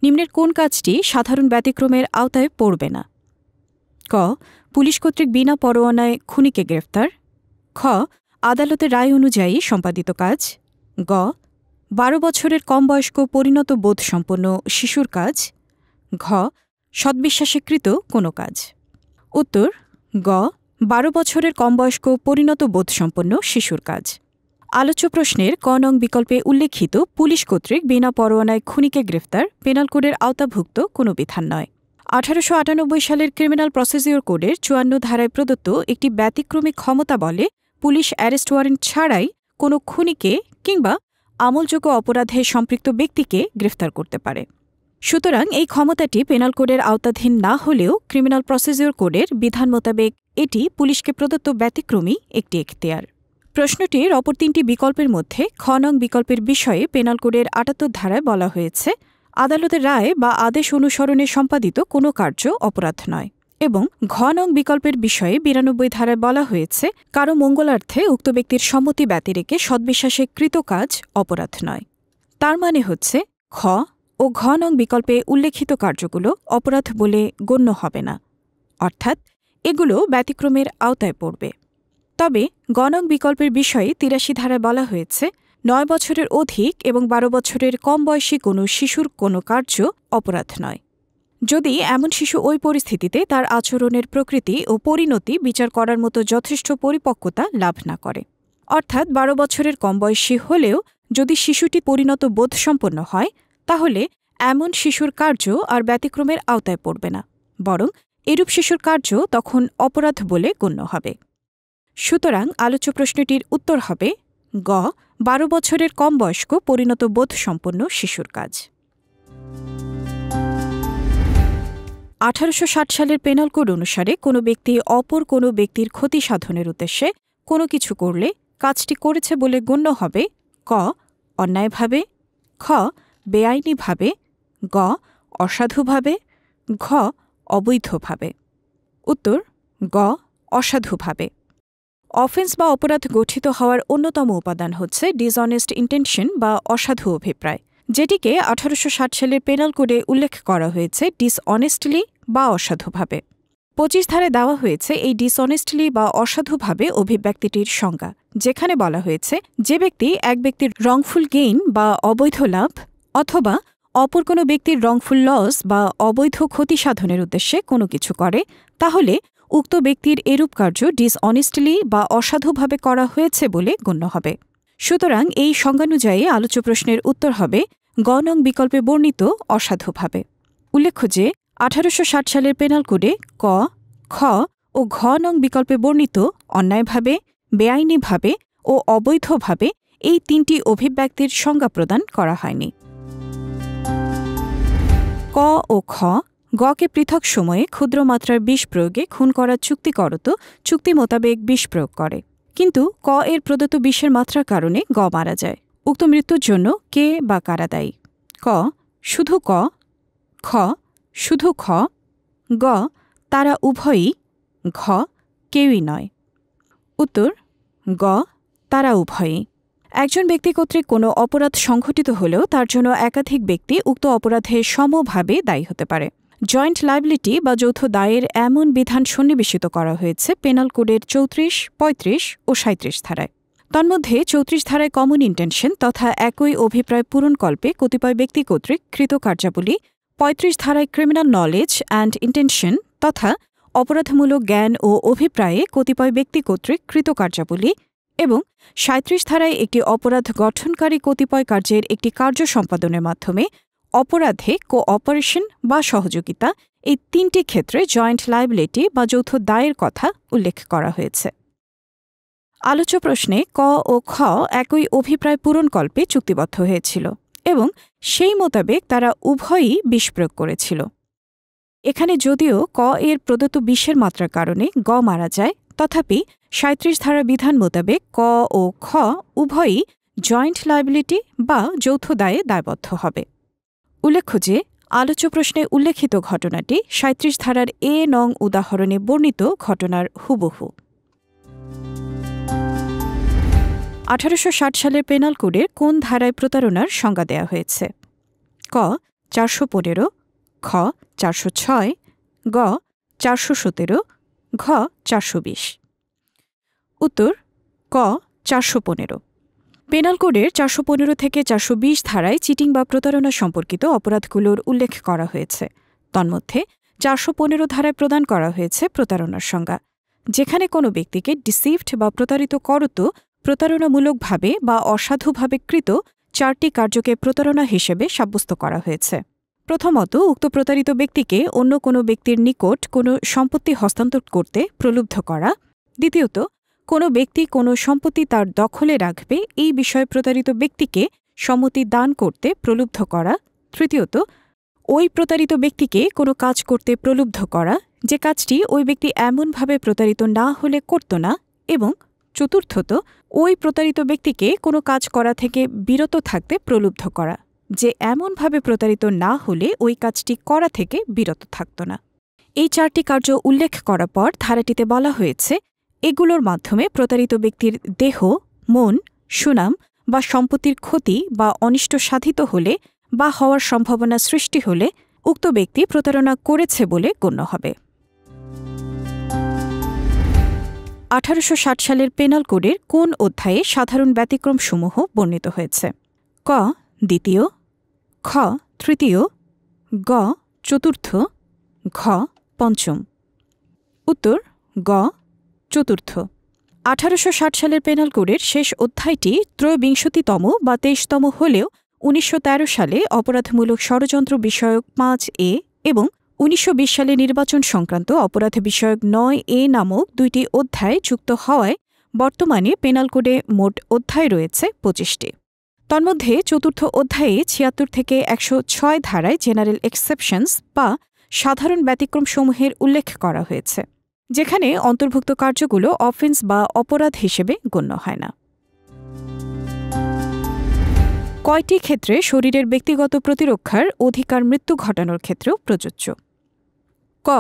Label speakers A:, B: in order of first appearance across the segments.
A: নিম্নের কোন কাজটি সাধারণ ব্যতিক্রমের আওতায় পড়বে না? ক. পুলিশ কর্তৃক বিনা পরোয়ানায় খুনিকে গ্রেফতার। খ. আদালতের রায় অনুযায়ী সম্পাদিত কাজ। গ. 12 বছরের কম বয়স্ক পরিণত বোধসম্পন্ন শিশুর কাজ। ঘ. সদ্বিশ্বাসে কৃত কোনো কাজ। উত্তর গ. 12 বছরের কম বয়স্ক পরিণত বোধসম্পন্ন শিশুর কাজ। আলোচ্য প্রশ্নের ক নং বিকল্পে উল্লেখিত পুলিশ কর্তৃক বিনা পরোয়ানায় খুনিকে গ্রেফতার পেনাল কোডের আওতাভুক্ত কোনো বিধান নয়। 1898 সালের ক্রিমিনাল প্রসিডিওর কোডের 54 ধারায় প্রদত্ত একটি ব্যতিক্রমী ক্ষমতা বলে পুলিশ অ্যারেস্ট ওয়ারেন্ট ছাড়াই কোনো খুনিকে কিংবা আমলযোগ্য অপরাধে সম্পৃক্ত ব্যক্তিকে গ্রেফতার করতে পারে। সুতরাং এই ক্ষমতাটি পেনাল কোডের আওতাধীন না হলেও ক্রিমিনাল প্রসিডিওর কোডের বিধান মোতাবেক এটি পুলিশকে প্রদত্ত ব্যতিক্রমী একটি এখতিয়ার। প্রশ্নটির অপর 3টি বিকল্পের মধ্যে খ নং বিকল্পের বিষয়ে পেনাল কোডের 78 ধারায় বলা হয়েছে আদালতের রায় বা আদেশ অনুসরণে সম্পাদিত কোনো কার্য অপরাধ নয়, এবং ঘ নং বিকল্পের বিষয়ে 92 ধারায় বলা হয়েছে কারো মঙ্গলার্থে উক্ত ব্যক্তির সম্মতি ব্যতিরেকে সদ্বিশ্বাসে কৃত কাজ অপরাধ নয়। তার মানে হচ্ছে খ ও ঘ নং বিকল্পে উল্লেখিত কার্যগুলো অপরাধ বলে গণ্য হবে না, অর্থাৎ এগুলো ব্যতিক্রমের আওতায় পড়বে। তবে গ নং বিকল্পের বিষয়ে 83 ধারায় বলা হয়েছে 9 বছরের অধিক এবং 12 বছরের কম বয়সী কোনো শিশুর কোনো কার্য অপরাধ নয়, যদি এমন শিশু ওই পরিস্থিতিতে তার আচরণের প্রকৃতি ও পরিণতি বিচার করার মতো যথেষ্ট পরিপক্কতা লাভ না করে। অর্থাৎ 12 বছরের কম বয়সী হলেও যদি শিশুটি পরিণত বোধসম্পন্ন হয় তাহলে এমন শিশুর কার্য আর ব্যতিক্রমের আওতায় পড়বে না, বরং এরূপ শিশুর কার্য তখন অপরাধ বলে গণ্য হবে। সুতরাং আলোচ্য প্রশ্নটির উত্তর হবে গ 12 বছরের কম বয়স্ক পরিণত বোধসম্পন্ন শিশুর কাজ। 1860 সালের পেনাল কোড অনুসারে কোনো ব্যক্তি অপর কোনো ব্যক্তির ক্ষতি সাধনের উদ্দেশ্যে কোনো কিছু করলে কাজটি করেছে বলে গণ্য হবে ক অন্যায়ভাবে, খ বেআইনিভাবে, গ অসাধুভাবে, ঘ অবৈধভাবে। উত্তর গ অসাধুভাবে। অফেন্স বা অপরাধ গঠিত হওয়ার অন্যতম উপাদান হচ্ছে ডিসঅনেস্ট ইন্টেনশন বা অসাধু অভিপ্রায়, যেটিকে 1860 সালের পেনাল কোডে উল্লেখ করা হয়েছে ডিসঅনেস্টলি বা অসাধুভাবে। 25 ধারায় দেওয়া হয়েছে এই ডিসঅনেস্টলি বা অসাধুভাবে অভিব্যক্তিটির সংজ্ঞা, যেখানে বলা হয়েছে যে ব্যক্তি এক ব্যক্তির রংফুল গেইন বা অবৈধ লাভ অথবা অপর কোনো ব্যক্তির রংফুল লস বা অবৈধ ক্ষতি সাধনের উদ্দেশ্যে কোনো কিছু করে তাহলে উক্ত ব্যক্তির এরূপ কার্য ডিসঅনেস্টলি বা অসাধুভাবে করা হয়েছে বলে গণ্য হবে। সুতরাং এই সংজ্ঞানুযায়ী আলোচ্য প্রশ্নের উত্তর হবে গ নং বিকল্পে বর্ণিত অসাধুভাবে। উল্লেখ্য যে 1860 সালের পেনাল কোডে ক, খ ও ঘ নং বিকল্পে বর্ণিত অন্যায়ভাবে, বেআইনিভাবে ও অবৈধভাবে এই 3টি অভিব্যক্তির সংজ্ঞা প্রদান করা হয়নি। ক ও খ গকে পৃথক সময়ে ক্ষুদ্র মাত্রার বিষ প্রয়োগে খুন করার চুক্তি করত চুক্তি মোতাবেক বিষ প্রয়োগ করে, কিন্তু ক এর প্রদত্ত বিষের মাত্রার কারণে গ মারা যায়। উক্ত মৃত্যুর জন্য কে বা কারা দায়ী? ক শুধু ক, খ শুধু খ, গ তারা উভয়ই, ঘ কেউই নয়। উত্তর গ তারা উভয়ই। একজন ব্যক্তি কর্তৃক কোনো অপরাধ সংঘটিত হলেও তার জন্য একাধিক ব্যক্তি উক্ত অপরাধে সমভাবে দায়ী হতে পারে। জয়েন্ট লায়াবিলিটি বা যৌথ দায়ের এমন বিধান সন্নিবেশিত করা হয়েছে পেনাল কোডের 34, 35 ও 37 ধারায়। তন্মধ্যে 34 ধারায় কমন ইন্টেনশন তথা একই অভিপ্রায় পূরণকল্পে কতিপয় ব্যক্তি কর্তৃক কৃত কার্যাবলী, 35 ধারায় ক্রিমিনাল নলেজ অ্যান্ড ইন্টেনশন তথা অপরাধমূলক জ্ঞান ও অভিপ্রায়ে কতিপয় ব্যক্তি কর্তৃক কৃত কার্যাবলী এবং 37 ধারায় একটি অপরাধ গঠনকারী কতিপয় কার্যের একটি কার্য সম্পাদনের মাধ্যমে অপরাধে কোঅপারেশন বা সহযোগিতা এই 3টি ক্ষেত্রে জয়েন্ট লায়াবিলিটি বা যৌথ দায়ের কথা উল্লেখ করা হয়েছে। আলোচ্য প্রশ্নে ক ও খ একই অভিপ্রায় পূরণকল্পে চুক্তিবদ্ধ হয়েছিল এবং সেই মোতাবেক তারা উভয়ই বিষ প্রয়োগ করেছিল। এখানে যদিও ক এর প্রদত্ত বিষের মাত্রার কারণে গ মারা যায়, তথাপি 37 ধারা বিধান মোতাবেক ক ও খ উভয়ই জয়েন্ট লায়াবিলিটি বা যৌথ দায়ে দায়বদ্ধ হবে। উল্লেখ্য যে আলোচ্য প্রশ্নে উল্লেখিত ঘটনাটি 37 ধারার এ নং উদাহরণে বর্ণিত ঘটনার হুবহু। 1860 সালের পেনাল কোডের কোন ধারায় প্রতারণার সংজ্ঞা দেওয়া হয়েছে? ক 415, খ 406, গ 417, ঘ 420। উত্তর ক 415। পেনাল কোডের 415 থেকে 420 ধারায় চিটিং বা প্রতারণা সম্পর্কিত অপরাধগুলোর উল্লেখ করা হয়েছে। তন্মধ্যে 415 ধারায় প্রদান করা হয়েছে প্রতারণার সংজ্ঞা, যেখানে কোনো ব্যক্তিকে ডিসিভড বা প্রতারিত করত প্রতারণামূলকভাবে বা অসাধুভাবে কৃত 4টি কার্যকে প্রতারণা হিসেবে সাব্যস্ত করা হয়েছে। প্রথমত, উক্ত প্রতারিত ব্যক্তিকে অন্য কোনো ব্যক্তির নিকট কোনো সম্পত্তি হস্তান্তর করতে প্রলুব্ধ করা। দ্বিতীয়ত, কোনো ব্যক্তি কোনো সম্পত্তি তার দখলে রাখবে এই বিষয়ে প্রতারিত ব্যক্তিকে সম্মতি দান করতে প্রলুব্ধ করা। তৃতীয়ত, ওই প্রতারিত ব্যক্তিকে কোনো কাজ করতে প্রলুব্ধ করা যে কাজটি ওই ব্যক্তি এমনভাবে প্রতারিত না হলে করত না। এবং চতুর্থত, ওই প্রতারিত ব্যক্তিকে কোনো কাজ করা থেকে বিরত থাকতে প্রলুব্ধ করা যে এমনভাবে প্রতারিত না হলে ওই কাজটি করা থেকে বিরত থাকত না। এই 4টি কার্য উল্লেখ করার পর ধারাটিতে বলা হয়েছে, এগুলোর মাধ্যমে প্রতারিত ব্যক্তির দেহ, মন, সুনাম বা সম্পত্তির ক্ষতি বা অনিষ্ট সাধিত হলে বা হওয়ার সম্ভাবনা সৃষ্টি হলে উক্ত ব্যক্তি প্রতারণা করেছে বলে গণ্য হবে। 1860 সালের পেনাল কোডের কোন অধ্যায়ে সাধারণ ব্যতিক্রমসমূহ বর্ণিত হয়েছে? ক দ্বিতীয়, খ তৃতীয়, গ চতুর্থ, ঘ পঞ্চম। উত্তর গ চতুর্থ। 1860 সালের পেনাল কোডের শেষ অধ্যায়টি ত্রয়োবিংশতিতম বা 23তম হলেও 1913 সালে অপরাধমূলক ষড়যন্ত্র বিষয়ক 5A এবং 1920 সালে নির্বাচন সংক্রান্ত অপরাধ বিষয়ক 9A নামক 2টি অধ্যায় যুক্ত হওয়ায় বর্তমানে পেনাল কোডে মোট অধ্যায় রয়েছে 25টি। তন্মধ্যে চতুর্থ অধ্যায়ে 76 থেকে 106 ধারায় জেনারেল এক্সেপশনস বা সাধারণ ব্যতিক্রমসমূহের উল্লেখ করা হয়েছে, যেখানে অন্তর্ভুক্ত কার্যগুলো অফেন্স বা অপরাধ হিসেবে গণ্য হয় না। কয়টি ক্ষেত্রে শরীরের ব্যক্তিগত প্রতিরক্ষার অধিকার মৃত্যু ঘটানোর ক্ষেত্রেও প্রযোজ্য? ক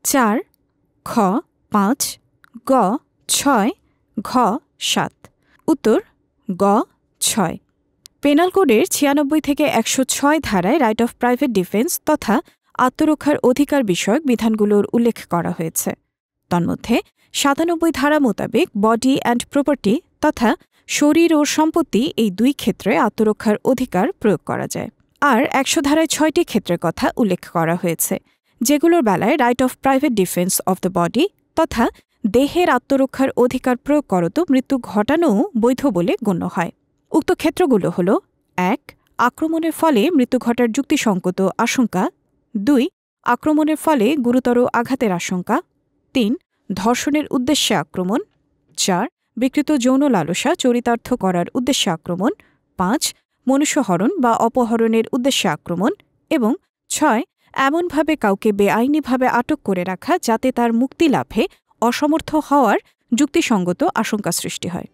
A: 4, খ 5, গ 6, ঘ 7। উত্তর গ 6। পেনাল কোডের 96 থেকে 106 ধারায় রাইট অফ প্রাইভেট ডিফেন্স তথা আত্মরক্ষার অধিকার বিষয়ক বিধানগুলোর উল্লেখ করা হয়েছে। তন্মধ্যে 97 ধারা মোতাবেক বডি অ্যান্ড প্রপার্টি তথা শরীর ও সম্পত্তি এই 2 ক্ষেত্রে আত্মরক্ষার অধিকার প্রয়োগ করা যায়। আর 100 ধারায় 6টি ক্ষেত্রের কথা উল্লেখ করা হয়েছে, যেগুলোর বেলায় right of private defence of the body তথা দেহের আত্মরক্ষার অধিকার প্রয়োগ করত মৃত্যু ঘটানোও বৈধ বলে গণ্য হয়। উক্ত ক্ষেত্রগুলো হল 1 আক্রমণের ফলে মৃত্যু ঘটার যুক্তিসঙ্গত আশঙ্কা, 2 আক্রমণের ফলে গুরুতর আঘাতের আশঙ্কা, 3 ধর্ষণের উদ্দেশ্যে আক্রমণ, 4 বিকৃত যৌন লালসা চরিতার্থ করার উদ্দেশ্যে আক্রমণ, 5 মনুষ্যহরণ বা অপহরণের উদ্দেশ্যে আক্রমণ এবং 6 এমনভাবে কাউকে বেআইনিভাবে আটক করে রাখা যাতে তার মুক্তি লাভে অসমর্থ হওয়ার যুক্তিসঙ্গত আশঙ্কা সৃষ্টি হয়।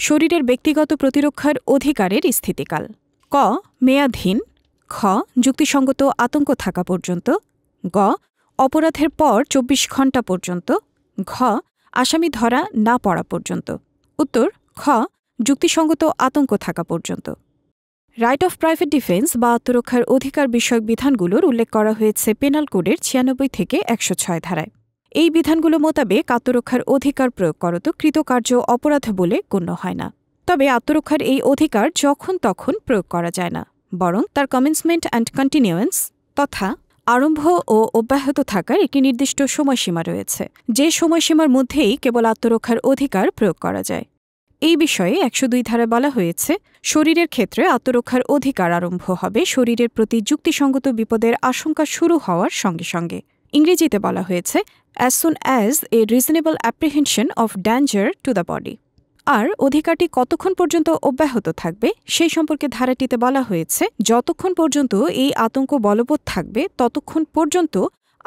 A: শরীরের ব্যক্তিগত প্রতিরক্ষার অধিকারের স্থিতিকাল: ক মেয়াদহীন, খ যুক্তিসঙ্গত আতঙ্ক থাকা পর্যন্ত, গ অপরাধের পর 24 ঘণ্টা পর্যন্ত, ঘ আসামি ধরা না পড়া পর্যন্ত। উত্তর খ যুক্তিসঙ্গত আতঙ্ক থাকা পর্যন্ত। রাইট অফ প্রাইভেট ডিফেন্স বা আত্মরক্ষার অধিকার বিষয়ক বিধানগুলোর উল্লেখ করা হয়েছে পেনাল কোডের 96 থেকে 106 ধারায়। এই বিধানগুলো মোতাবেক আত্মরক্ষার অধিকার প্রয়োগ করত কৃতকার্য অপরাধ বলে গণ্য হয় না। তবে আত্মরক্ষার এই অধিকার যখন তখন প্রয়োগ করা যায় না, বরং তার কমেন্সমেন্ট অ্যান্ড কন্টিনিউয়েন্স তথা আরম্ভ ও অব্যাহত থাকার একটি নির্দিষ্ট সময়সীমা রয়েছে, যে সময়সীমার মধ্যেই কেবল আত্মরক্ষার অধিকার প্রয়োগ করা যায়। এই বিষয়ে 102 ধারায় বলা হয়েছে, শরীরের ক্ষেত্রে আত্মরক্ষার অধিকার আরম্ভ হবে শরীরের প্রতি যুক্তিসঙ্গত বিপদের আশঙ্কা শুরু হওয়ার সঙ্গে সঙ্গে। ইংরেজিতে বলা হয়েছে as soon as a reasonable apprehension of danger to the body। আর অধিকারটি কতক্ষণ পর্যন্ত অব্যাহত থাকবে সেই সম্পর্কে ধারাটিতে বলা হয়েছে, যতক্ষণ পর্যন্ত এই আতঙ্ক বলবৎ থাকবে ততক্ষণ পর্যন্ত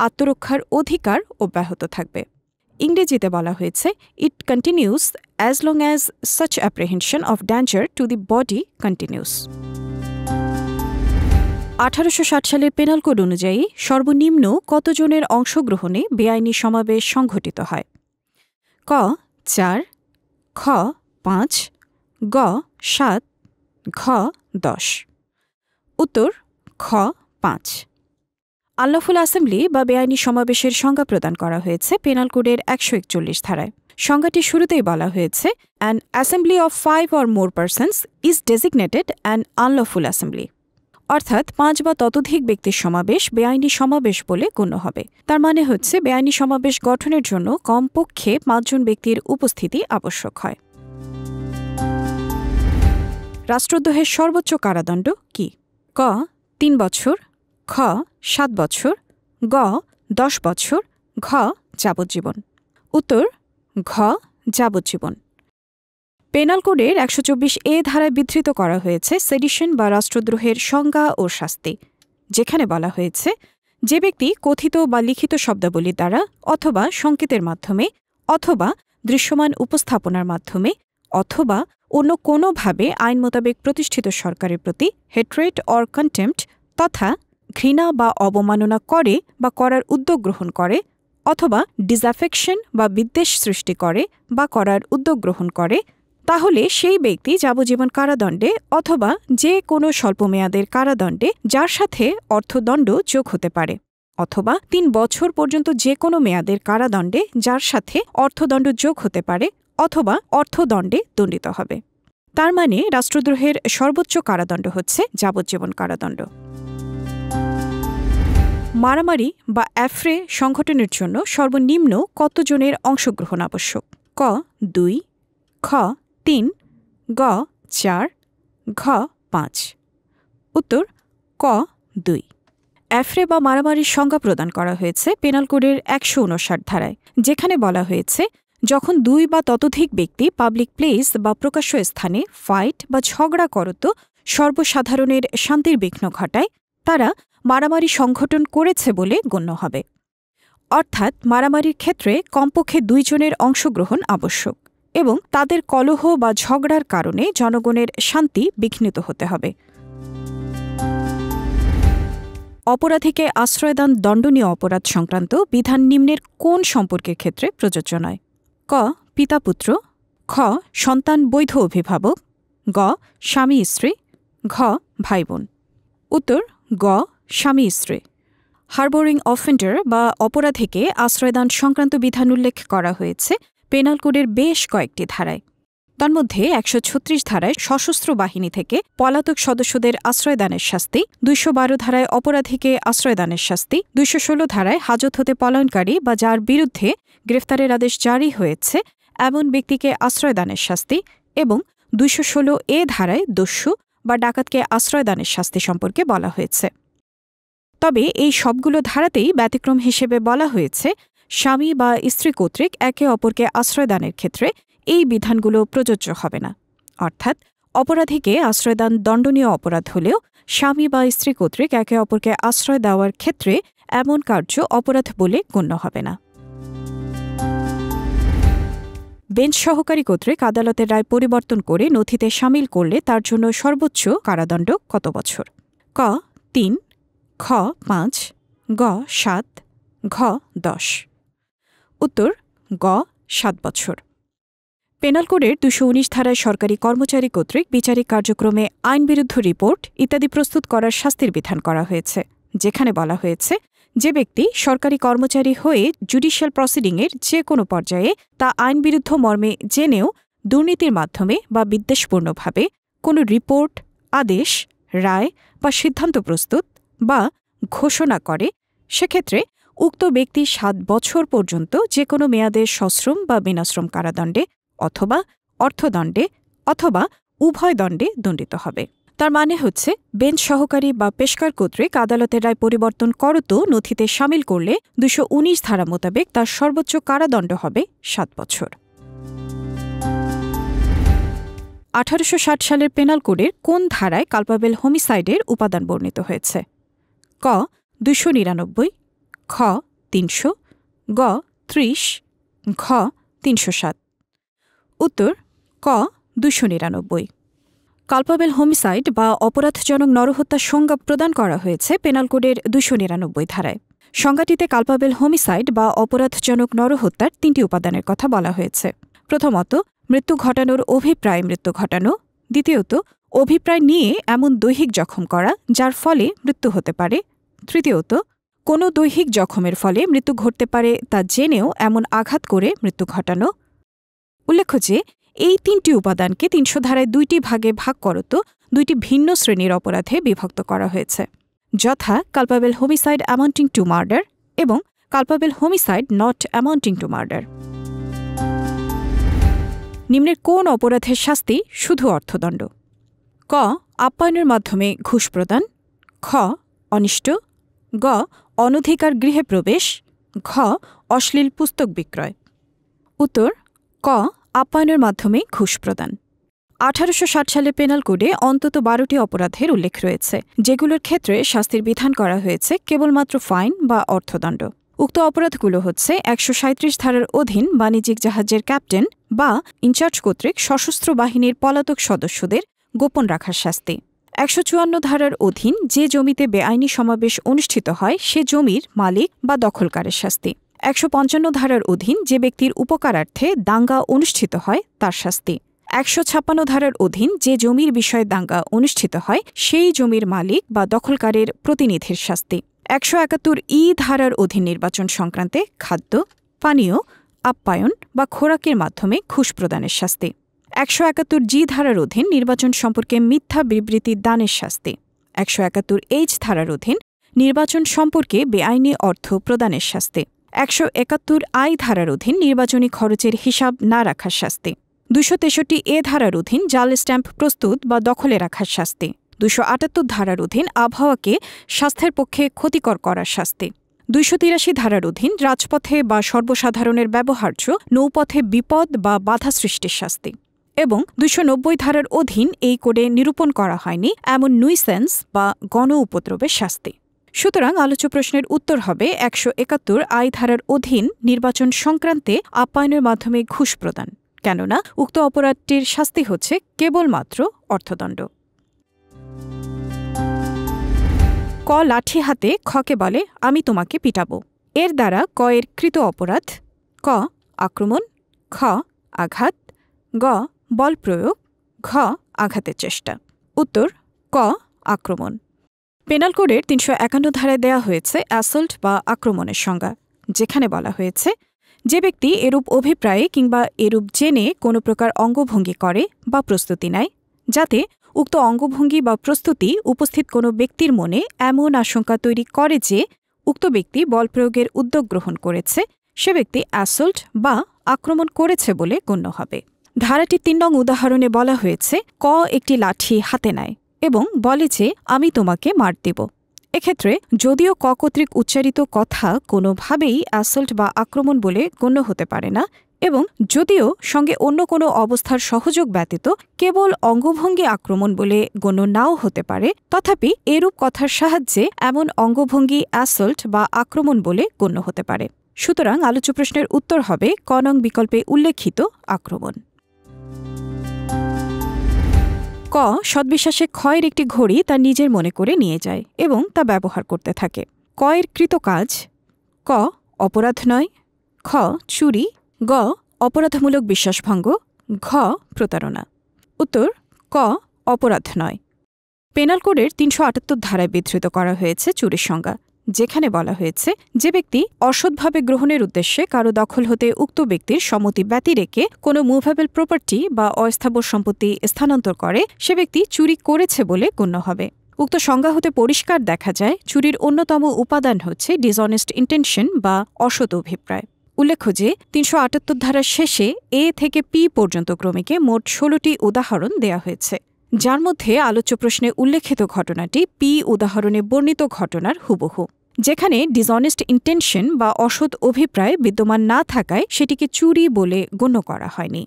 A: আত্মরক্ষার অধিকার অব্যাহত থাকবে। ইংরেজিতে বলা হয়েছে ইট continuous as long as such apprehension of danger to the body continues। 1860 সালের পেনাল কোড অনুযায়ী সর্বনিম্ন কতজনের অংশগ্রহণে বেআইনি সমাবেশ সংঘটিত হয়? ক 4, খ 5, গ 7, ঘ 10। উত্তর খ 5। আনলফুল অ্যাসেম্বলি বা বেআইনি সমাবেশের সংজ্ঞা প্রদান করা হয়েছে পেনাল কোডের 141 ধারায়। সংজ্ঞাটি শুরুতেই বলা হয়েছে, an assembly of 5 or more persons is designated an unlawful assembly. অর্থাৎ 5 বা ততোধিক ব্যক্তির সমাবেশ বেআইনি সমাবেশ বলে গণ্য হবে। তার মানে হচ্ছে বেআইনি সমাবেশ গঠনের জন্য কমপক্ষে 5 জন ব্যক্তির উপস্থিতি আবশ্যক হয়। রাষ্ট্রদ্রোহের সর্বোচ্চ কারাদণ্ড কি? ক 3 বছর, খ 7 বছর, গ 10 বছর, ঘ যাবজ্জীবন। উত্তর ঘ যাবজ্জীবন। পেনাল কোডের 124A ধারায় বিধৃত করা হয়েছে সেডিশন বা রাষ্ট্রদ্রোহের সংজ্ঞা ও শাস্তি, যেখানে বলা হয়েছে যে ব্যক্তি কথিত বা লিখিত শব্দাবলীর দ্বারা অথবা সংকেতের মাধ্যমে অথবা দৃশ্যমান উপস্থাপনার মাধ্যমে অথবা অন্য কোনোভাবে আইন মোতাবেক প্রতিষ্ঠিত সরকারের প্রতি হেট্রেট অর কন্টেম্পট তথা ঘৃণা বা অবমাননা করে বা করার উদ্যোগ গ্রহণ করে অথবা ডিসঅ্যাফেকশন বা বিদ্বেষ সৃষ্টি করে বা করার উদ্যোগ গ্রহণ করে, তাহলে সেই ব্যক্তি যাবজ্জীবন কারাদণ্ডে অথবা যে কোনো স্বল্পমেয়াদের কারাদণ্ডে যার সাথে অর্থদণ্ড যোগ হতে পারে, অথবা 3 বছর পর্যন্ত যে কোনো মেয়াদের কারাদণ্ডে যার সাথে অর্থদণ্ড যোগ হতে পারে অথবা অর্থদণ্ডে দণ্ডিত হবে। তার মানে রাষ্ট্রদ্রোহের সর্বোচ্চ কারাদণ্ড হচ্ছে যাবজ্জীবন কারাদণ্ড। মারামারি বা অ্যাফ্রে সংগঠনের জন্য সর্বনিম্ন কতজনের অংশগ্রহণ আবশ্যক? ক 2, খ 3, গ 4, ঘ 5। উত্তর ক 2। অ্যাফ্রে বা মারামারির সংজ্ঞা প্রদান করা হয়েছে পেনাল কোডের 159 ধারায়, যেখানে বলা হয়েছে যখন 2 বা ততোধিক ব্যক্তি পাবলিক প্লেস বা প্রকাশ্য স্থানে ফাইট বা ঝগড়া করত সর্বসাধারণের শান্তির বিঘ্ন ঘটায়, তারা মারামারি সংগঠন করেছে বলে গণ্য হবে। অর্থাৎ মারামারির ক্ষেত্রে কমপক্ষে 2 জনের অংশগ্রহণ আবশ্যক এবং তাদের কলহ বা ঝগড়ার কারণে জনগণের শান্তি বিঘ্নিত হতে হবে। অপরাধীকে আশ্রয়দান দণ্ডনীয় অপরাধ সংক্রান্ত বিধান নিম্নের কোন সম্পর্কের ক্ষেত্রে প্রযোজ্য নয়? ক পিতা পুত্র, খ সন্তান বৈধ অভিভাবক, গ স্বামী স্ত্রী, ঘ ভাই বোন। উত্তর গ স্বামী স্ত্রী। হারবোরিং অফেন্ডার বা অপরাধীকে আশ্রয়দান সংক্রান্ত বিধান উল্লেখ করা হয়েছে পেনাল কোডের বেশ কয়েকটি ধারায়। তন্মধ্যে 136 ধারায় সশস্ত্র বাহিনী থেকে পলাতক সদস্যদের আশ্রয়দানের শাস্তি, 212 ধারায় অপরাধীকে আশ্রয়দানের শাস্তি, 216 ধারায় হাজত হতে পলায়নকারী বা যার বিরুদ্ধে গ্রেফতারের আদেশ জারি হয়েছে এমন ব্যক্তিকে আশ্রয়দানের শাস্তি এবং 216A ধারায় দস্যু বা ডাকাতকে আশ্রয়দানের শাস্তি সম্পর্কে বলা হয়েছে। তবে এই সবগুলো ধারাতেই ব্যতিক্রম হিসেবে বলা হয়েছে স্বামী বা স্ত্রী কর্তৃক একে অপরকে আশ্রয়দানের ক্ষেত্রে এই বিধানগুলো প্রযোজ্য হবে না। অর্থাৎ অপরাধীকে আশ্রয়দান দণ্ডনীয় অপরাধ হলেও স্বামী বা স্ত্রী কর্তৃক একে অপরকে আশ্রয় দেওয়ার ক্ষেত্রে এমন কার্য অপরাধ বলে গণ্য হবে না। বেঞ্চ সহকারী কর্তৃক আদালতের রায় পরিবর্তন করে নথিতে শামিল করলে তার জন্য সর্বোচ্চ কারাদণ্ড কত বছর? ক 3, খ 5, গ 7, ঘ 10। উত্তর গ 7 বছর। পেনাল কোডের 219 ধারায় সরকারি কর্মচারী কর্তৃক বিচারিক কার্যক্রমে আইনবিরুদ্ধ রিপোর্ট ইত্যাদি প্রস্তুত করার শাস্তির বিধান করা হয়েছে, যেখানে বলা হয়েছে যে ব্যক্তি সরকারি কর্মচারী হয়ে জুডিশিয়াল প্রসিডিংয়ের যে কোনো পর্যায়ে তা আইনবিরুদ্ধ মর্মে জেনেও দুর্নীতির মাধ্যমে বা বিদ্বেষপূর্ণভাবে কোনো রিপোর্ট, আদেশ, রায় বা সিদ্ধান্ত প্রস্তুত বা ঘোষণা করে, সেক্ষেত্রে উক্ত ব্যক্তি 7 বছর পর্যন্ত যে কোনো মেয়াদে সশ্রম বা বিনাশ্রম কারাদণ্ডে অথবা অর্থদণ্ডে অথবা উভয় দণ্ডে দণ্ডিত হবে। তার মানে হচ্ছে বেঞ্চ সহকারী বা পেশকার কর্তৃক আদালতের রায় পরিবর্তন করত নথিতে শামিল করলে 219 ধারা মোতাবেক তার সর্বোচ্চ কারাদণ্ড হবে 7 বছর। 1860 সালের পেনাল কোডের কোন ধারায় কালপাবেল হোমিসাইডের উপাদান বর্ণিত হয়েছে? ক 299, খ 300, গ 30, ঘ 307। উত্তর ক 299। কালপাবেল হোমিসাইড বা অপরাধজনক নরহত্যার সংজ্ঞা প্রদান করা হয়েছে পেনাল কোডের 299 ধারায়। সংজ্ঞাটিতে কালপাবেল হোমিসাইড বা অপরাধজনক নরহত্যার 3টি উপাদানের কথা বলা হয়েছে। প্রথমত, মৃত্যু ঘটানোর অভিপ্রায় মৃত্যু ঘটানো। দ্বিতীয়ত, অভিপ্রায় নিয়ে এমন দৈহিক জখম করা যার ফলে মৃত্যু হতে পারে। তৃতীয়ত, কোনো দৈহিক জখমের ফলে মৃত্যু ঘটতে পারে তা জেনেও এমন আঘাত করে মৃত্যু ঘটানো। উল্লেখ্য যে এই 3টি উপাদানকে 300 ধারায় 2টি ভাগে ভাগ করত 2টি ভিন্ন শ্রেণীর অপরাধে বিভক্ত করা হয়েছে, যথা culpable homicide amounting to murder এবং culpable homicide not amounting to murder. নিম্নের কোন অপরাধের শাস্তি শুধু অর্থদণ্ড? ক. আপ্যায়নের মাধ্যমে ঘুষ প্রদান। খ. অনিষ্ট। গ. অনধিকার গৃহে প্রবেশ। ঘ. অশ্লীল পুস্তক বিক্রয়। উত্তর ক. আপ্যায়নের মাধ্যমে ঘুষ প্রদান। 1860 সালে পেনাল কোডে অন্তত 12টি অপরাধের উল্লেখ রয়েছে, যেগুলোর ক্ষেত্রে শাস্তির বিধান করা হয়েছে কেবলমাত্র ফাইন বা অর্থদণ্ড। উক্ত অপরাধগুলো হচ্ছে 137 ধারার অধীন বাণিজ্যিক জাহাজের ক্যাপ্টেন বা ইনচার্জ কর্তৃক সশস্ত্র বাহিনীর পলাতক সদস্যদের গোপন রাখার শাস্তি। 154 ধারার অধীন যে জমিতে বেআইনি সমাবেশ অনুষ্ঠিত হয় সে জমির মালিক বা দখলকারের শাস্তি। 155 ধারার অধীন যে ব্যক্তির উপকারার্থে দাঙ্গা অনুষ্ঠিত হয় তার শাস্তি। 156 ধারার অধীন যে জমির বিষয়ে দাঙ্গা অনুষ্ঠিত হয় সেই জমির মালিক বা দখলকারের প্রতিনিধির শাস্তি। 171 ধারার অধীন নির্বাচন সংক্রান্তে খাদ্য, পানীয়, আপ্যায়ন বা খোরাকের মাধ্যমে ঘুষ প্রদানের শাস্তি। 171 ধারার অধীন নির্বাচন সম্পর্কে মিথ্যা বিবৃতি দানের শাস্তি। 171 ধারার অধীন নির্বাচন সম্পর্কে বেআইনি অর্থ প্রদানের শাস্তি। 171 ধারার অধীন নির্বাচনী খরচের হিসাব না রাখার শাস্তি। 263 ধারার অধীন জাল স্ট্যাম্প প্রস্তুত বা দখলে রাখার শাস্তি। 278 ধারার অধীন আবহাওয়াকে স্বাস্থ্যের পক্ষে ক্ষতিকর করার শাস্তি। 283 ধারার অধীন রাজপথে বা সর্বসাধারণের ব্যবহার্য নৌপথে বিপদ বা বাধা সৃষ্টির শাস্তি। এবং 290 ধারার অধীন এই কোডে নিরূপণ করা হয়নি এমন নুইসেন্স বা গণ উপদ্রবের শাস্তি। সুতরাং আলোচ্য প্রশ্নের উত্তর হবে 171 ধারার অধীন নির্বাচন সংক্রান্তে আপ্যায়নের মাধ্যমে ঘুষ প্রদান, কেননা উক্ত অপরাধটির শাস্তি হচ্ছে কেবলমাত্র অর্থদণ্ড। ক. লাঠি হাতে খকে বলে আমি তোমাকে পিটাব। এর দ্বারা ক এর কৃত অপরাধ: ক. আক্রমণ, খ. আঘাত, গ. বল প্রয়োগ, ঘ. আঘাতের চেষ্টা। উত্তর ক. আক্রমণ। পেনাল কোডের 351 ধারায় দেয়া হয়েছে অ্যাসল্ট বা আক্রমণের সংজ্ঞা, যেখানে বলা হয়েছে যে ব্যক্তি এরূপ অভিপ্রায়ে কিংবা এরূপ জেনে কোনো প্রকার অঙ্গভঙ্গি করে বা প্রস্তুতি নেয় যাতে উক্ত অঙ্গভঙ্গি বা প্রস্তুতি উপস্থিত কোনো ব্যক্তির মনে এমন আশঙ্কা তৈরি করে যে উক্ত ব্যক্তি বল প্রয়োগের উদ্যোগ গ্রহণ করেছে, সে ব্যক্তি অ্যাসল্ট বা আক্রমণ করেছে বলে গণ্য হবে। ধারাটি 3 নং উদাহরণে বলা হয়েছে ক একটি লাঠি হাতে নেয় এবং বলে যে আমি তোমাকে মার দেব। এক্ষেত্রে যদিও ক কর্তৃক উচ্চারিত কথা কোনোভাবেই অ্যাসল্ট বা আক্রমণ বলে গণ্য হতে পারে না এবং যদিও সঙ্গে অন্য কোনো অবস্থার সহযোগ ব্যতীত কেবল অঙ্গভঙ্গি আক্রমণ বলে গণ্য নাও হতে পারে, তথাপি এরূপ কথার সাহায্যে এমন অঙ্গভঙ্গি অ্যাসল্ট বা আক্রমণ বলে গণ্য হতে পারে। সুতরাং আলোচ্য প্রশ্নের উত্তর হবে ক নং বিকল্পে উল্লেখিত আক্রমণ। ক. সদ্বিশ্বাসে ক্ষয়ের একটি ঘড়ি তার নিজের মনে করে নিয়ে যায় এবং তা ব্যবহার করতে থাকে। ক এর কৃত কাজ: ক. অপরাধ নয়, খ. চুরি, গ. অপরাধমূলক বিশ্বাসভঙ্গ, ঘ. প্রতারণা। উত্তর ক. অপরাধ নয়। পেনাল কোডের 378 ধারায় বিধৃত করা হয়েছে চুরির সংজ্ঞা, যেখানে বলা হয়েছে যে ব্যক্তি অসৎভাবে গ্রহণের উদ্দেশ্যে কারো দখল হতে উক্ত ব্যক্তির সম্মতি ব্যতি রেখে কোনো মুভেবল প্রপার্টি বা অস্থাবর সম্পত্তি স্থানান্তর করে সে ব্যক্তি চুরি করেছে বলে গণ্য হবে। উক্ত সংজ্ঞা হতে পরিষ্কার দেখা যায় চুরির অন্যতম উপাদান হচ্ছে ডিসঅনেস্ট ইন্টেনশন বা অসৎ অভিপ্রায়। উল্লেখ্য যে 378 ধারার শেষে এ থেকে পি পর্যন্ত ক্রমিকে মোট 16টি উদাহরণ দেয়া হয়েছে, যার মধ্যে আলোচ্য প্রশ্নে উল্লেখিত ঘটনাটি পি উদাহরণে বর্ণিত ঘটনার হুবহু। যেখানে ডিসঅনেস্ট ইন্টেনশন বা অসৎ অভিপ্রায় বিদ্যমান না থাকায় সেটিকে চুরি বলে গণ্য করা হয়নি।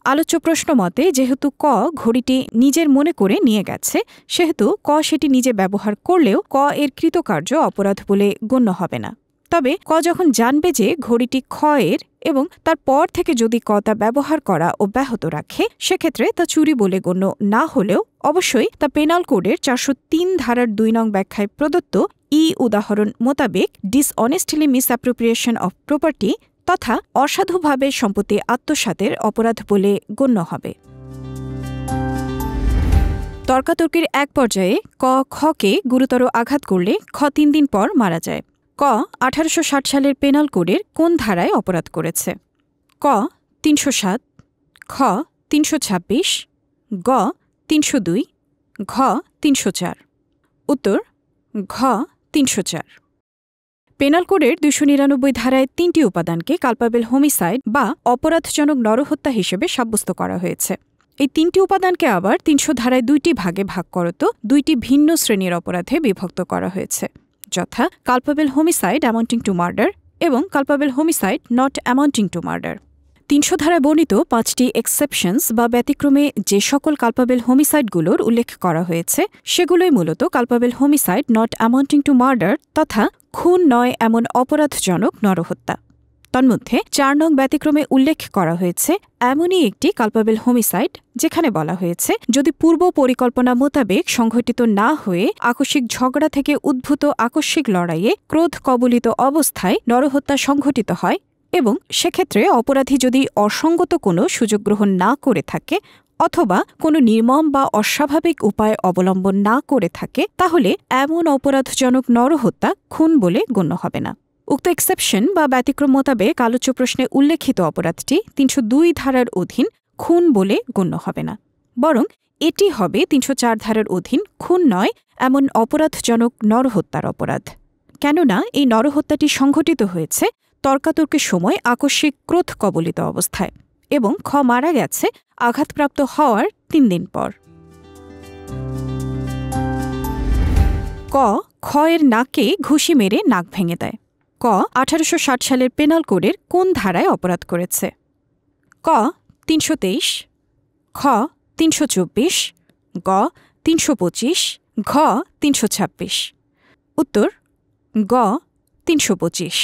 A: আলোচ্য প্রশ্ন মতে যেহেতু ক ঘড়িটি নিজের মনে করে নিয়ে গেছে, সেহেতু ক সেটি নিজে ব্যবহার করলেও ক এর কৃতকার্য অপরাধ বলে গণ্য হবে না। তবে ক যখন জানবে যে ঘড়িটি খ এর এবং তারপর থেকে যদি ক তা ব্যবহার করা অব্যাহত রাখে, সেক্ষেত্রে তা চুরি বলে গণ্য না হলেও অবশ্যই তা পেনাল কোডের 403 ধারার 2 নং ব্যাখ্যায় প্রদত্ত উদাহরণ মোতাবেক ডিসঅনেস্টলি মিসঅ্যাপ্রোপ্রিয়েশন অফ প্রপার্টি তথা অসাধুভাবে সম্পত্তি আত্মসাতের অপরাধ বলে গণ্য হবে। তর্কাতর্কির এক পর্যায়ে ক খকে গুরুতর আঘাত করলে খ ৩ দিন পর মারা যায়। ক ১৮৬০ সালের পেনাল কোডের কোন ধারায় অপরাধ করেছে? ক ৩০৭, খ ৩২৬, গ ৩০২, ঘ ৩০৪। উত্তর ঘ ৩০৪। পেনাল কোডের ২৯৯ ধারায় ৩টি উপাদানকে কালপাবেল হোমিসাইড বা অপরাধজনক নরহত্যা হিসেবে সাব্যস্ত করা হয়েছে। এই ৩টি উপাদানকে আবার ৩০০ ধারায় ২টি ভাগে ভাগ করত ২টি ভিন্ন শ্রেণীর অপরাধে বিভক্ত করা হয়েছে, যথা culpable homicide amounting to murder এবং culpable homicide not amounting to murder. ৩০০ ধারায় বর্ণিত ৫টি এক্সেপশনস বা ব্যতিক্রমে যে সকল কালপাবেল হোমিসাইডগুলোর উল্লেখ করা হয়েছে সেগুলোই মূলত কালপাবেল homicide not amounting to murder তথা খুন নয় এমন অপরাধজনক নরহত্যা। তন্মধ্যে ৪ নং ব্যতিক্রমে উল্লেখ করা হয়েছে এমনই একটি কালপাবেল হোমিসাইড যেখানে বলা হয়েছে যদি পূর্ব পরিকল্পনা মোতাবেক সংঘটিত না হয়ে আকস্মিক ঝগড়া থেকে উদ্ভূত আকস্মিক লড়াইয়ে ক্রোধ কবলিত অবস্থায় নরহত্যা সংঘটিত হয় এবং সেক্ষেত্রে অপরাধী যদি অসঙ্গত কোনো সুযোগ গ্রহণ না করে থাকে অথবা কোনো নির্মম বা অস্বাভাবিক উপায় অবলম্বন না করে থাকে তাহলে এমন অপরাধজনক নরহত্যা খুন বলে গণ্য হবে না। উক্ত এক্সেপশন বা ব্যতিক্রম মোতাবেক আলোচ্য প্রশ্নে উল্লেখিত অপরাধটি ৩০২ ধারার অধীন খুন বলে গণ্য হবে না, বরং এটি হবে ৩০৪ ধারার অধীন খুন নয় এমন অপরাধজনক নরহত্যার অপরাধ। কেননা এই নরহত্যাটি সংঘটিত হয়েছে তর্কাতর্কের সময় আকস্মিক ক্রোধ কবলিত অবস্থায় এবং খ মারা গেছে আঘাতপ্রাপ্ত হওয়ার ৩ দিন পর। ক খ এর নাকে ঘুষি মেরে নাক ভেঙে দেয়। ক ১৮৬০ সালের পেনাল কোডের কোন ধারায় অপরাধ করেছে? ক ৩২৩, খ ৩২৪, গ ৩২৫, ঘ ৩২৬। উত্তর গ ৩২৫।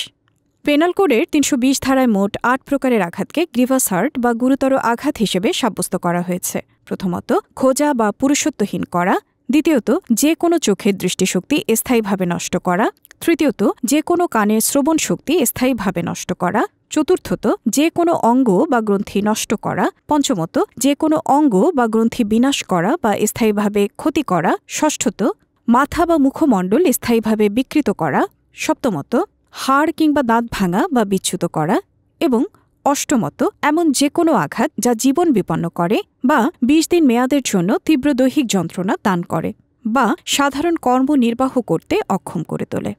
A: পেনাল কোডের ৩২০ ধারায় মোট ৮ প্রকারের আঘাতকে গ্রিভাস হার্ট বা গুরুতর আঘাত হিসেবে সাব্যস্ত করা হয়েছে। প্রথমত খোঁজা বা পুরুষত্বহীন করা, দ্বিতীয়ত যে কোনো চোখের দৃষ্টিশক্তি স্থায়ীভাবে নষ্ট করা, তৃতীয়ত যে কোনো কানের শ্রবণ শক্তি স্থায়ীভাবে নষ্ট করা, চতুর্থত যে কোনো অঙ্গ বা গ্রন্থি নষ্ট করা, পঞ্চমত যে কোনো অঙ্গ বা গ্রন্থি বিনাশ করা বা স্থায়ীভাবে ক্ষতি করা, ষষ্ঠত মাথা বা মুখমণ্ডল স্থায়ীভাবে বিকৃত করা, সপ্তমত হাড় কিংবা দাঁত ভাঙা বা বিচ্যুত করা এবং অষ্টমত এমন যে কোনো আঘাত যা জীবন বিপন্ন করে বা ২০ দিন মেয়াদের জন্য তীব্র দৈহিক যন্ত্রণা দান করে বা সাধারণ কর্ম নির্বাহ করতে অক্ষম করে তোলে।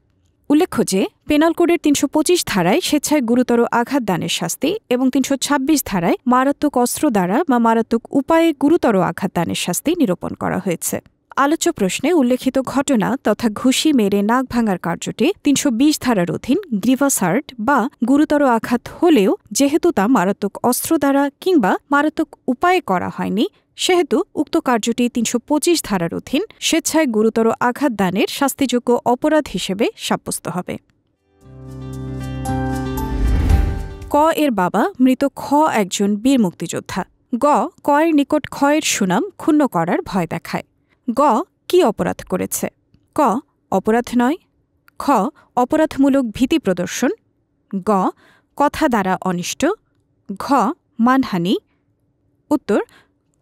A: উল্লেখ্য যে পেনাল কোডের ৩২৫ ধারায় স্বেচ্ছায় গুরুতর আঘাত দানের শাস্তি এবং ৩২৬ ধারায় মারাত্মক অস্ত্র দ্বারা বা মারাত্মক উপায়ে গুরুতর আঘাত দানের শাস্তি নিরূপণ করা হয়েছে। আলোচ্য প্রশ্নে উল্লেখিত ঘটনা তথা ঘুষি মেরে নাক ভাঙার কার্যটি ৩২০ ধারার অধীন গ্রিভাস হার্ট বা গুরুতর আঘাত হলেও যেহেতু তা মারাত্মক অস্ত্র দ্বারা কিংবা মারাত্মক উপায়ে করা হয়নি সেহেতু উক্ত কার্যটি ৩২৫ ধারার অধীন স্বেচ্ছায় গুরুতর আঘাত দানের শাস্তিযোগ্য অপরাধ হিসেবে সাব্যস্ত হবে। ক এর বাবা মৃত খ একজন বীর মুক্তিযোদ্ধা। গ ক এর নিকট খ এর সুনাম ক্ষুণ্ণ করার ভয় দেখায়। গ কি অপরাধ করেছে? ক অপরাধ নয়, খ অপরাধমূলক ভীতি প্রদর্শন, গ কথা দ্বারা অনিষ্ট, ঘ মানহানি। উত্তর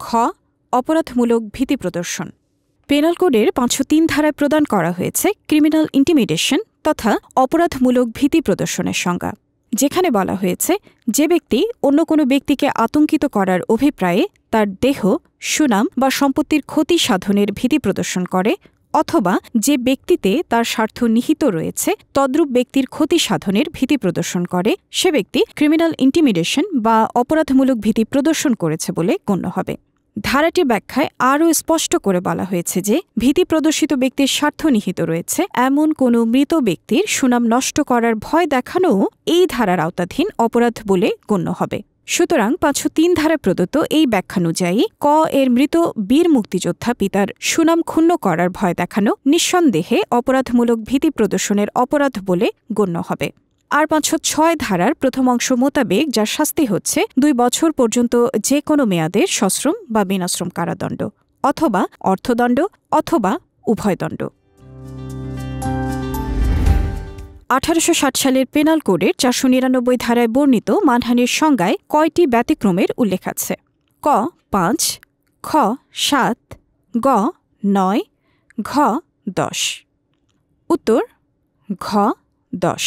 A: খ অপরাধমূলক ভীতি প্রদর্শন। পেনাল কোডের ৫০৩ ধারায় প্রদান করা হয়েছে ক্রিমিনাল ইন্টিমিডেশন তথা অপরাধমূলক ভীতি প্রদর্শনের সংজ্ঞা, যেখানে বলা হয়েছে যে ব্যক্তি অন্য কোনো ব্যক্তিকে আতঙ্কিত করার অভিপ্রায়ে তার দেহ, সুনাম বা সম্পত্তির ক্ষতি সাধনের ভীতি প্রদর্শন করে অথবা যে ব্যক্তিতে তার স্বার্থ নিহিত রয়েছে তদ্রূপ ব্যক্তির ক্ষতি সাধনের ভীতি প্রদর্শন করে সে ব্যক্তি ক্রিমিনাল ইন্টিমিডেশন বা অপরাধমূলক ভীতি প্রদর্শন করেছে বলে গণ্য হবে। ধারাটির ব্যাখ্যায় আরও স্পষ্ট করে বলা হয়েছে যে ভীতি প্রদর্শিত ব্যক্তির স্বার্থ নিহিত রয়েছে এমন কোনো মৃত ব্যক্তির সুনাম নষ্ট করার ভয় দেখানোও এই ধারার আওতাধীন অপরাধ বলে গণ্য হবে। সুতরাং ৫০৩ ধারায় প্রদত্ত এই ব্যাখ্যানুযায়ী ক এর মৃত বীর মুক্তিযোদ্ধা পিতার সুনাম ক্ষুণ্ণ করার ভয় দেখানো নিঃসন্দেহে অপরাধমূলক ভীতি প্রদর্শনের অপরাধ বলে গণ্য হবে। আর ৫০৬ ধারার প্রথম অংশ মোতাবেক যার শাস্তি হচ্ছে ২ বছর পর্যন্ত যে কোনো মেয়াদের সশ্রম বা বিনাশ্রম কারাদণ্ড অথবা অর্থদণ্ড অথবা উভয়দণ্ড। 1860 সালের পেনাল কোডের 499 ধারায় বর্ণিত মানহানির সংজ্ঞায় কয়টি ব্যতিক্রমের উল্লেখ আছে? ক 5, খ 7, গ 9, ঘ 10। উত্তর ঘ 10।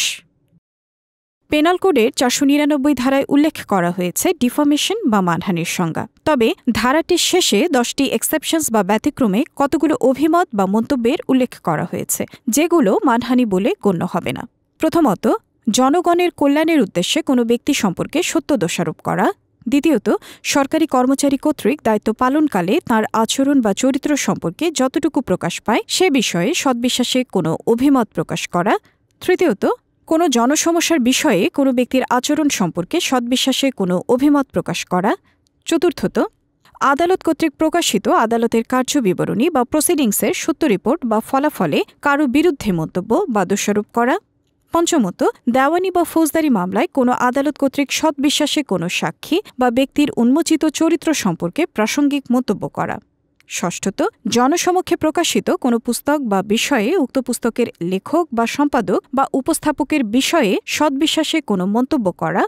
A: পেনাল কোডের 499 ধারায় উল্লেখ করা হয়েছে ডিফর্মেশন বা মানহানির সংজ্ঞা। তবে ধারাটির শেষে 10টি এক্সেপশনস বা ব্যতিক্রমে কতগুলো অভিমত বা মন্তব্যের উল্লেখ করা হয়েছে, যেগুলো মানহানি বলে গণ্য হবে না। প্রথমত, জনগণের কল্যাণের উদ্দেশ্যে কোনো ব্যক্তি সম্পর্কে সত্য দোষারোপ করা। দ্বিতীয়ত, সরকারি কর্মচারী কর্তৃক দায়িত্ব পালনকালে তার আচরণ বা চরিত্র সম্পর্কে যতটুকু প্রকাশ পায় সে বিষয়ে সদ্বিশ্বাসে কোনো অভিমত প্রকাশ করা। তৃতীয়ত, কোনো জনসমস্যার বিষয়ে কোনো ব্যক্তির আচরণ সম্পর্কে সদ্বিশ্বাসে কোনো অভিমত প্রকাশ করা। চতুর্থত, আদালত কর্তৃক প্রকাশিত আদালতের কার্যবিবরণী বা প্রসিডিংসের সত্য রিপোর্ট বা ফলাফলে কারো বিরুদ্ধে মন্তব্য বা দোষারোপ করা। পঞ্চমত, দেওয়ানি বা ফৌজদারি মামলায় কোনো আদালত কর্তৃক সদ্বিশ্বাসে কোনো সাক্ষী বা ব্যক্তির উন্মোচিত চরিত্র সম্পর্কে প্রাসঙ্গিক মন্তব্য করা। ষষ্ঠত, জনসমক্ষে প্রকাশিত কোনো পুস্তক বা বিষয়ে উক্ত পুস্তকের লেখক বা সম্পাদক বা উপস্থাপকের বিষয়ে সদ্বিশ্বাসে কোনো মন্তব্য করা।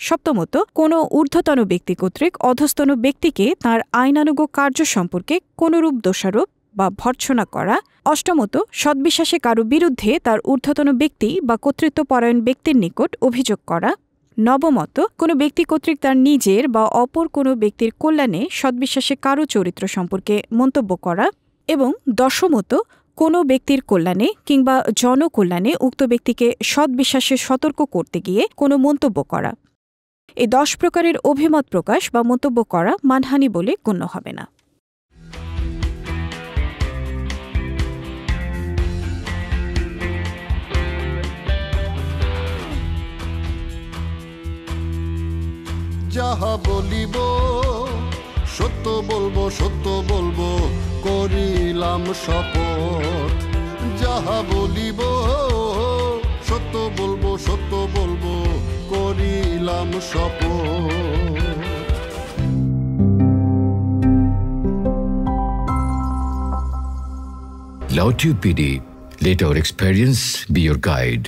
A: সপ্তমত, কোনো ঊর্ধ্বতন ব্যক্তি কর্তৃক অধস্তন ব্যক্তিকে তাঁর আইনানুগ কার্য সম্পর্কে কোনরূপ দোষারোপ বা ভর্ৎসনা করা। অষ্টমত, সদ্বিশ্বাসে কারো বিরুদ্ধে তার ঊর্ধ্বতন ব্যক্তি বা কর্তৃত্বপরায়ণ ব্যক্তির নিকট অভিযোগ করা। নবমত, কোনো ব্যক্তি কর্তৃক তার নিজের বা অপর কোনো ব্যক্তির কল্যাণে সদ্বিশ্বাসে কারো চরিত্র সম্পর্কে মন্তব্য করা। এবং দশমত, কোনো ব্যক্তির কল্যাণে কিংবা জনকল্যাণে উক্ত ব্যক্তিকে সদ্বিশ্বাসে সতর্ক করতে গিয়ে কোনো মন্তব্য করা। এই 10 প্রকারের অভিমত প্রকাশ বা মন্তব্য করা মানহানি বলে গণ্য হবে না।
B: যাহা বলিব সত্য বলবো, সত্য বলবো, করিলাম শপথ। যাহা বলিব সত্য বলবো, সত্য বলবো, করিলাম শপথ।
C: Loud Tube PD, let our experience be your guide.